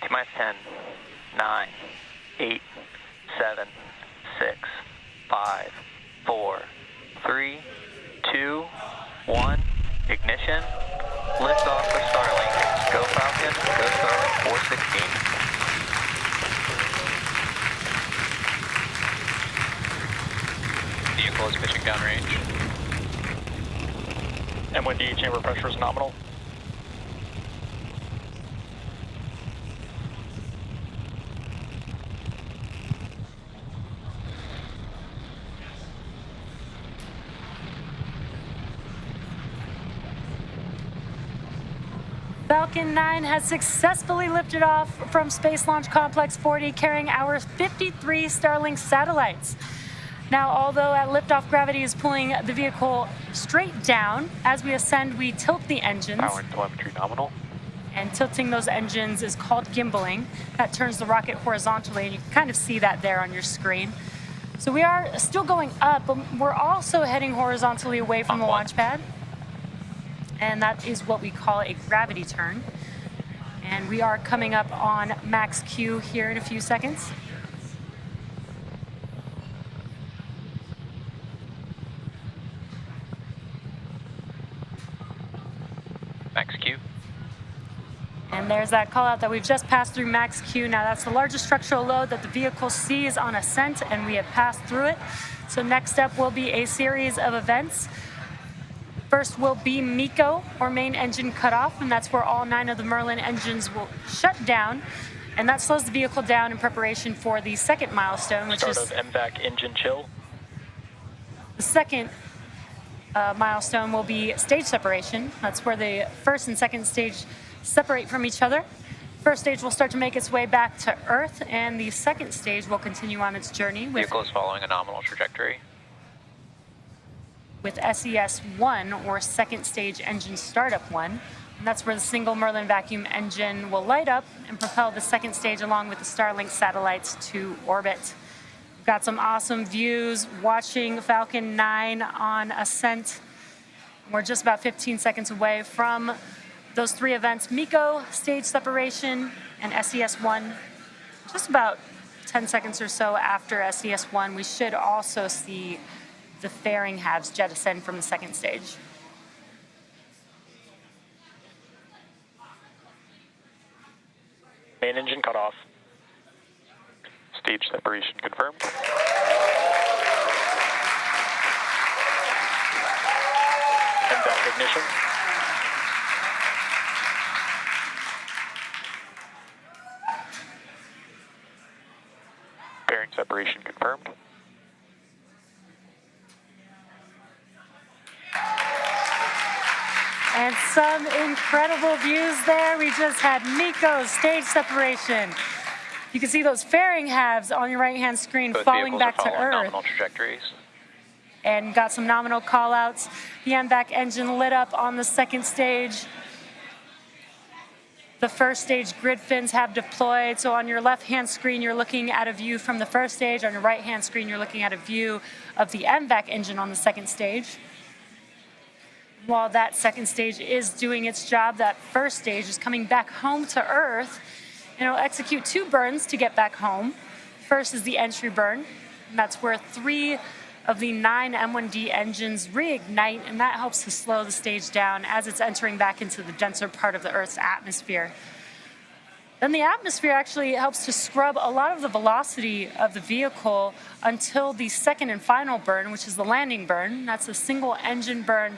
T-minus 10, 9, 8, 7, 6, 5, 4, 3, 2, 1. Ignition. Lift off for Starlink. Go Falcon. Go Starlink 416. Vehicle is pitching downrange. M1D chamber pressure is nominal. Falcon 9 has successfully lifted off from Space Launch Complex 40, carrying our 53 Starlink satellites. Now, although at liftoff gravity is pulling the vehicle straight down, as we ascend, we tilt the engines. Power and telemetry nominal. And tilting those engines is called gimbaling. That turns the rocket horizontally, and you can kind of see that there on your screen. So we are still going up, but we're also heading horizontally away from the launch pad. And that is what we call a gravity turn. And we are coming up on max Q here in a few seconds. Max Q. And there's that call out that we've just passed through max Q. Now that's the largest structural load that the vehicle sees on ascent, and we have passed through it. So next up will be a series of events. First will be MECO, or main engine cutoff, and that's where all 9 of the Merlin engines will shut down, and that slows the vehicle down in preparation for the second milestone, which Start is of MVAC engine chill. the second milestone will be stage separation. That's where the first and second stage separate from each other. First stage will start to make its way back to Earth, and the second stage will continue on its journey with Vehicle is following a nominal trajectory. SES-1, or second stage engine startup 1. And that's where the single Merlin vacuum engine will light up and propel the second stage along with the Starlink satellites to orbit. We've got some awesome views watching Falcon 9 on ascent. We're just about 15 seconds away from those 3 events: MECO, stage separation, and SES-1. Just about 10 seconds or so after SES-1, we should also see the fairing halves jettison from the second stage. Main engine cut off. Stage separation confirmed. MVAC ignition. Bearing separation confirmed. And some incredible views there. We just had MECO's stage separation. You can see those fairing halves on your right-hand screen falling back to Earth. Nominal trajectories. And got some nominal call-outs. The MVAC engine lit up on the second stage. The first stage grid fins have deployed. So on your left-hand screen, you're looking at a view from the first stage. On your right-hand screen, you're looking at a view of the MVAC engine on the second stage. While that second stage is doing its job, that first stage is coming back home to Earth, and it'll execute 2 burns to get back home. First is the entry burn, and that's where 3 of the 9 M1D engines reignite, and that helps to slow the stage down as it's entering back into the denser part of the Earth's atmosphere. Then the atmosphere actually helps to scrub a lot of the velocity of the vehicle until the second and final burn, which is the landing burn. That's a single engine burn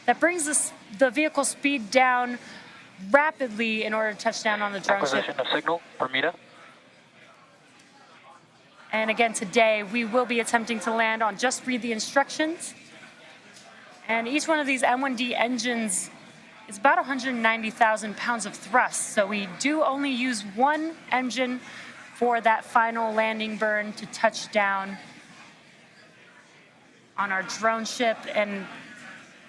that brings the vehicle speed down rapidly in order to touch down on the drone ship. Acquisition of signal, Bermuda. And again, today we will be attempting to land on Just Read the Instructions. And each one of these M1D engines is about 190,000 pounds of thrust. So we do only use 1 engine for that final landing burn to touch down on our drone ship. And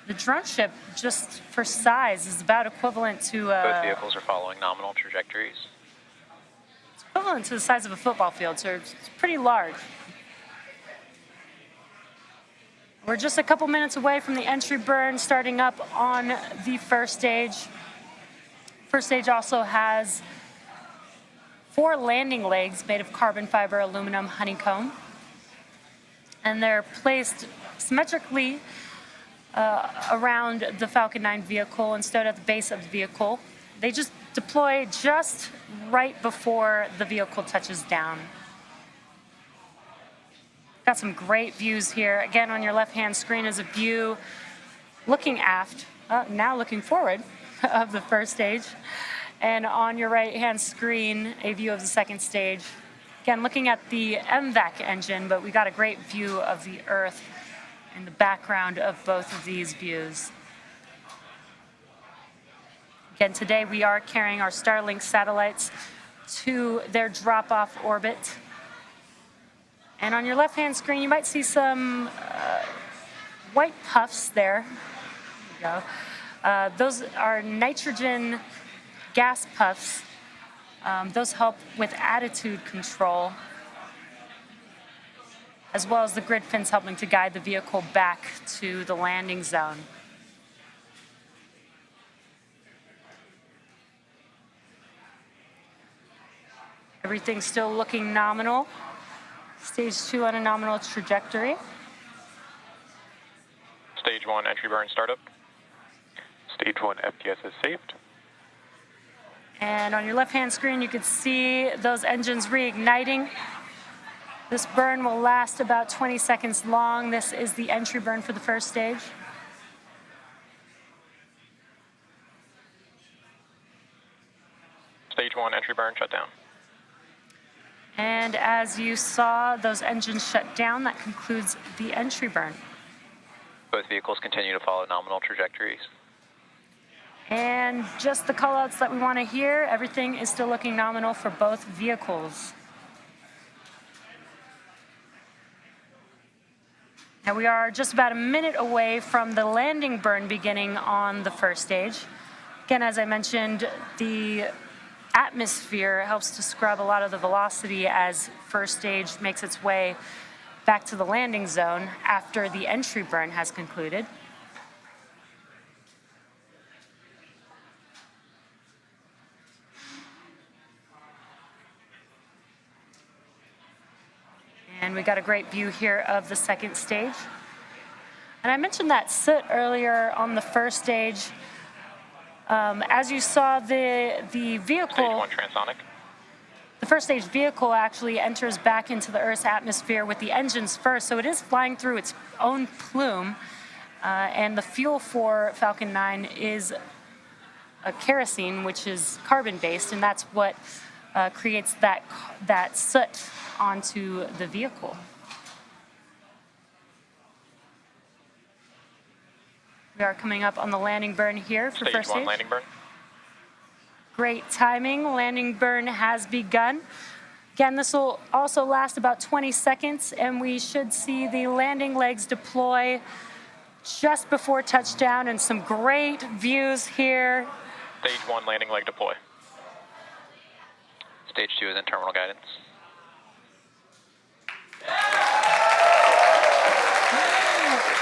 the drone ship, just for size, is about equivalent to... Both vehicles are following nominal trajectories. It's equivalent to the size of a football field, so it's pretty large. We're just a couple minutes away from the entry burn starting up on the first stage. First stage also has 4 landing legs made of carbon fiber aluminum honeycomb. And they're placed symmetrically around the Falcon 9 vehicle and stowed at the base of the vehicle. They just deploy just right before the vehicle touches down. Got some great views here. Again, on your left-hand screen is a view looking aft, now looking forward of the first stage. And on your right-hand screen, a view of the second stage. Again, looking at the MVAC engine, but we got a great view of the Earth in the background of both of these views. Again, today we are carrying our Starlink satellites to their drop-off orbit. And on your left-hand screen, you might see some white puffs there. There you go. Those are nitrogen gas puffs. Those help with attitude control, as well as the grid fins helping to guide the vehicle back to the landing zone. Everything's still looking nominal. Stage 2 on a nominal trajectory. Stage 1 entry burn startup. Stage 1 FTS is saved. And on your left-hand screen, you can see those engines reigniting. This burn will last about 20 seconds long. This is the entry burn for the first stage. Stage 1 entry burn shut down. And as you saw, those engines shut down. That concludes the entry burn. Both vehicles continue to follow nominal trajectories. And just the callouts that we want to hear, everything is still looking nominal for both vehicles. Now we are just about a minute away from the landing burn beginning on the first stage. Again, as I mentioned, the atmosphere helps to scrub a lot of the velocity as first stage makes its way back to the landing zone after the entry burn has concluded. And we got a great view here of the second stage. And I mentioned that soot earlier on the first stage. As you saw, the vehicle, Stage 1 transonic. the first stage vehicle actually enters back into the Earth's atmosphere with the engines first, so it is flying through its own plume. And the fuel for Falcon 9 is a kerosene, which is carbon-based, and that's what creates that soot onto the vehicle. We are coming up on the landing burn here for Stage first 1 stage. landing burn. Great timing. Landing burn has begun. Again, this will also last about 20 seconds, and we should see the landing legs deploy just before touchdown, and some great views here. Stage 1 landing leg deploy. Stage 2 is in terminal guidance.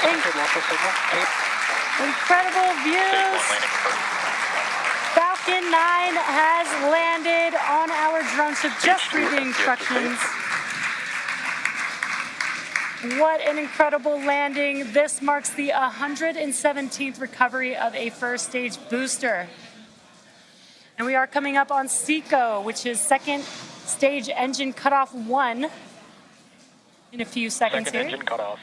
Incredible Stage 1 views. landing burn. Falcon 9 has landed on our drone ship just per the instructions. What an incredible landing. This marks the 117th recovery of a first stage booster. And we are coming up on SECO, which is second stage engine cutoff 1 in a few seconds Second here. engine cut off.